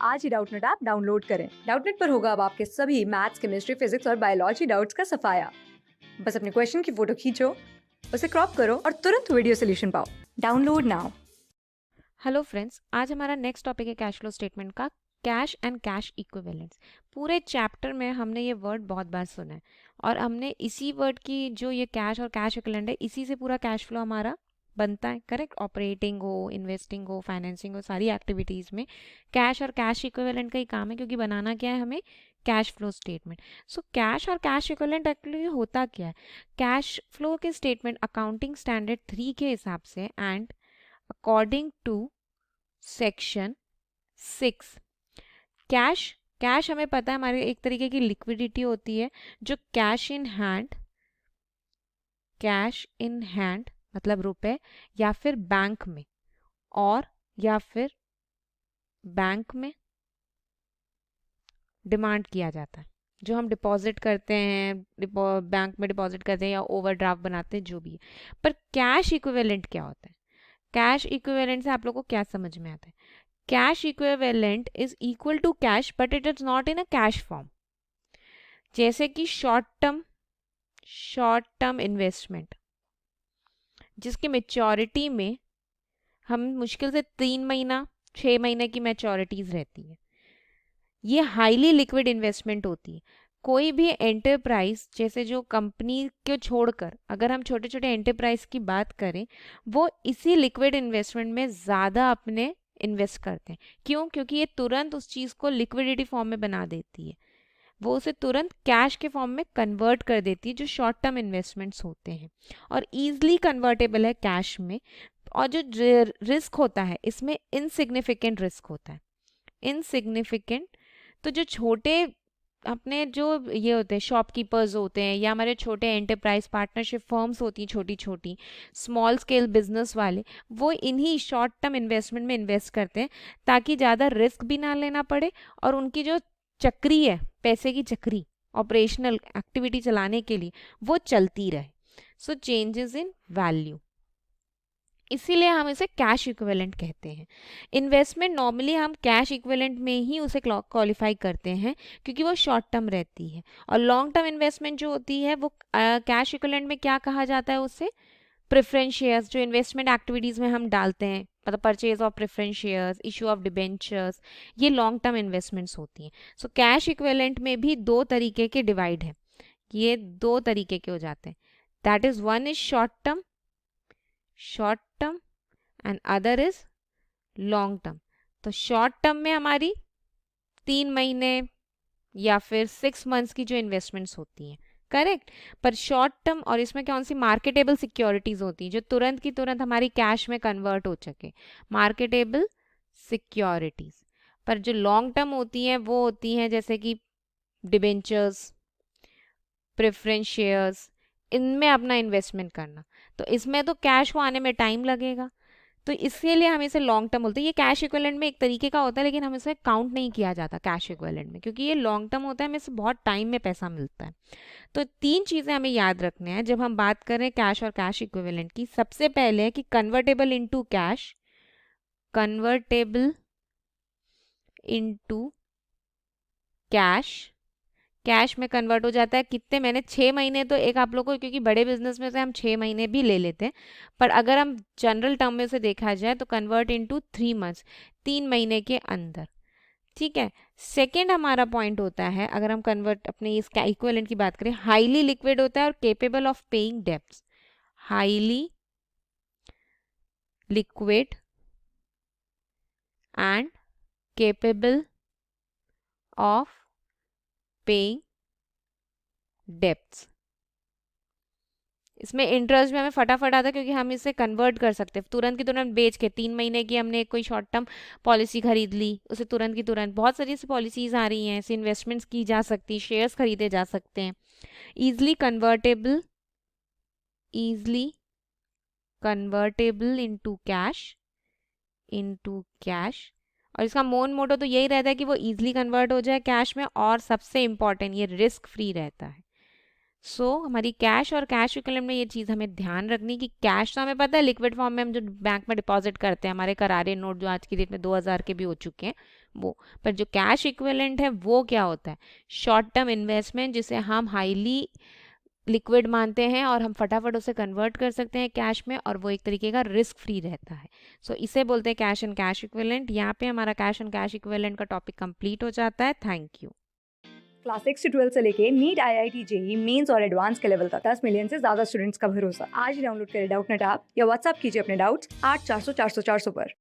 आज ही Doubtnut app download करें। Doubtnut पर होगा अब आपके सभी मैथ्स, केमिस्ट्री, फिजिक्स और बायोलॉजी डाउट्स का सफाया। बस अपने क्वेश्चन की फोटो खींचो, उसे क्रॉप करो और तुरंत वीडियो सोल्यूशन पाओ। Download now. हेलो फ्रेंड्स, आज हमारा नेक्स्ट टॉपिक है कैश फ्लो स्टेटमेंट का, कैश एंड कैश इक्विवेलेंट्स। पूरे चैप्टर में हमने ये वर्ड बहुत बार सुना है और हमने इसी वर्ड की जो ये कैश और कैश इक्विवेलेंट है, इसी से पूरा कैश फ्लो हमारा बनता है। करेक्ट? ऑपरेटिंग हो, इन्वेस्टिंग हो, फाइनेंसिंग हो, सारी एक्टिविटीज़ में कैश और कैश इक्विवेलेंट का ही काम है, क्योंकि बनाना क्या है हमें? Cash flow statement. So cash और कैश इक्विवेलेंट एक्चुअली होता क्या है? कैश फ्लो के स्टेटमेंट अकाउंटिंग स्टैंडर्ड 3 के हिसाब से and according to section 6, cash cash हमें पता है हमारे एक तरीके की लिक्विडिटी होती है, जो कैश इन हैंड मतलब रुपए, या फिर बैंक में, और या फिर बैंक में डिमांड किया जाता है, जो हम डिपॉजिट करते हैं, बैंक में डिपॉजिट करते हैं या ओवरड्राफ्ट बनाते हैं, जो भी है। पर कैश इक्विवेलेंट क्या होता है? कैश इक्विवेलेंट से आप लोगों को क्या समझ में आता है? Cash equivalent is equal to cash but it is not in a cash form. जैसे कि शॉर्ट टर्म इन्वेस्टमेंट, जिसकी मेच्योरिटी में हम मुश्किल से 3 महीना 6 महीने की मैच्योरिटीज रहती है, ये हाईली लिक्विड इन्वेस्टमेंट होती है। कोई भी एंटरप्राइज, जैसे जो कंपनी को छोड़कर अगर हम छोटे छोटे एंटरप्राइज की बात करें, वो इसी लिक्विड इन्वेस्टमेंट में ज़्यादा अपने इन्वेस्ट करते हैं। क्यों? क्योंकि ये तुरंत उस चीज़ को लिक्विडिटी फॉर्म में बना देती है, वो उसे तुरंत कैश के फॉर्म में कन्वर्ट कर देती है, जो शॉर्ट टर्म इन्वेस्टमेंट्स होते हैं, और ईजिली कन्वर्टेबल है कैश में। और जो रिस्क होता है इसमें इनसिग्निफिकेंट रिस्क होता है, इनसिग्निफिकेंट। तो जो छोटे अपने जो ये होते हैं शॉपकीपर्स होते हैं, या हमारे छोटे एंटरप्राइज पार्टनरशिप फर्म्स होती हैं, छोटी छोटी स्मॉल स्केल बिजनेस वाले, वो इन्हीं शॉर्ट टर्म इन्वेस्टमेंट में इन्वेस्ट करते हैं, ताकि ज़्यादा रिस्क भी ना लेना पड़े और उनकी जो चक्री है, पैसे की चक्री, ऑपरेशनल एक्टिविटी चलाने के लिए वो चलती रहे। सो चेंजेस इन वैल्यू, इसीलिए हम इसे कैश इक्विवेलेंट कहते हैं। इन्वेस्टमेंट नॉर्मली हम कैश इक्विवेलेंट में ही उसे क्वालिफाई करते हैं, क्योंकि वो शॉर्ट टर्म रहती है। और लॉन्ग टर्म इन्वेस्टमेंट जो होती है वो कैश इक्विवेलेंट में क्या कहा जाता है? उससे प्रेफरेंस शेयर्स, जो इन्वेस्टमेंट एक्टिविटीज़ में हम डालते हैं, मतलब purchase of preference shares, issue of debentures, ये लॉन्ग टर्म इन्वेस्टमेंट्स होती हैं। सो कैश इक्विवेलेंट में भी दो तरीके के डिवाइड है, ये दो तरीके के हो जाते हैं। That is, one is short term and other is long term. तो शॉर्ट टर्म में हमारी 3 महीने या फिर 6 मंथ्स की जो इन्वेस्टमेंट्स होती हैं, करेक्ट। पर शॉर्ट टर्म, और इसमें कौन सी मार्केटेबल सिक्योरिटीज होती हैं, जो तुरंत की तुरंत हमारी कैश में कन्वर्ट हो सके, मार्केटेबल सिक्योरिटीज। पर जो लॉन्ग टर्म होती हैं वो होती हैं जैसे कि डिबेंचर्स, प्रेफरेंस शेयर्स, इनमें अपना इन्वेस्टमेंट करना। तो इसमें तो कैश को आने में टाइम लगेगा, तो इसके हम इसे लॉन्ग टर्म बोलते हैं। ये कैश इक्विवेलेंट में एक तरीके का होता है, लेकिन हम इसे काउंट नहीं किया जाता कैश इक्विवेलेंट में, क्योंकि ये लॉन्ग टर्म होता है, हमें इसे बहुत टाइम में पैसा मिलता है। तो 3 चीज़ें हमें याद रखने हैं जब हम बात करें कैश और कैश इक्विवेलेंट की। सबसे पहले है कि convertible into cash, convertible into cash, cash में कन्वर्ट हो जाता है। कितने? मैंने 6 महीने, तो एक आप लोगों को, क्योंकि बड़े बिजनेस में से हम 6 महीने भी ले लेते हैं, पर अगर हम जनरल टर्म में उसे देखा जाए तो कन्वर्ट इनटू 3 मंथ्स, 3 महीने के अंदर। ठीक है। सेकेंड हमारा पॉइंट होता है, अगर हम कन्वर्ट अपने इसका इक्विवेलेंट की बात करें, हाईली लिक्विड होता है और capable of paying debts. Highly liquid and capable of paying debts. इसमें इंटरेस्ट भी हमें फटाफट आता है, क्योंकि हम इसे कन्वर्ट कर सकते हैं तुरंत की तुरंत बेच के। 3 महीने की हमने कोई शॉर्ट टर्म पॉलिसी खरीद ली, उसे तुरंत की तुरंत, बहुत सारी ऐसी पॉलिसीज आ रही हैं, ऐसी इन्वेस्टमेंट्स की जा सकती, शेयर्स खरीदे जा सकते हैं। Easily convertible, easily convertible into cash. और इसका मोन मोटो तो यही रहता है कि वो ईजिली कन्वर्ट हो जाए कैश में, और सबसे इम्पॉर्टेंट, ये रिस्क फ्री रहता है। हमारी कैश और कैश इक्विवेलेंट में ये चीज़ हमें ध्यान रखनी कि कैश तो हमें पता है लिक्विड फॉर्म में हम जो बैंक में डिपॉजिट करते हैं, हमारे करारे नोट जो आज की डेट में 2000 के भी हो चुके हैं वो, पर जो कैश इक्विवेलेंट है वो क्या होता है? शॉर्ट टर्म इन्वेस्टमेंट, जिसे हम हाईली लिक्विड मानते हैं और हम फटाफट उसे कन्वर्ट कर सकते हैं कैश में, और वो एक तरीके का रिस्क फ्री रहता है। इसे बोलते हैं कैश एंड कैश इक्विवेलेंट। यहाँ पे हमारा कैश एंड कैश इक्विवेलेंट का टॉपिक कंप्लीट हो जाता है। Thank you. क्लास 6 से 12 से लेके नीट, IIT, जेई मेंस और एडवांस के लेवल तक 10 मिलियन से ज्यादा स्टूडेंट्स का भरोसा। आज ही डाउनलोड करें डाउटनेट ऐप या व्हाट्सएप कीजिए अपने डाउट्स 8400 400 400 पर।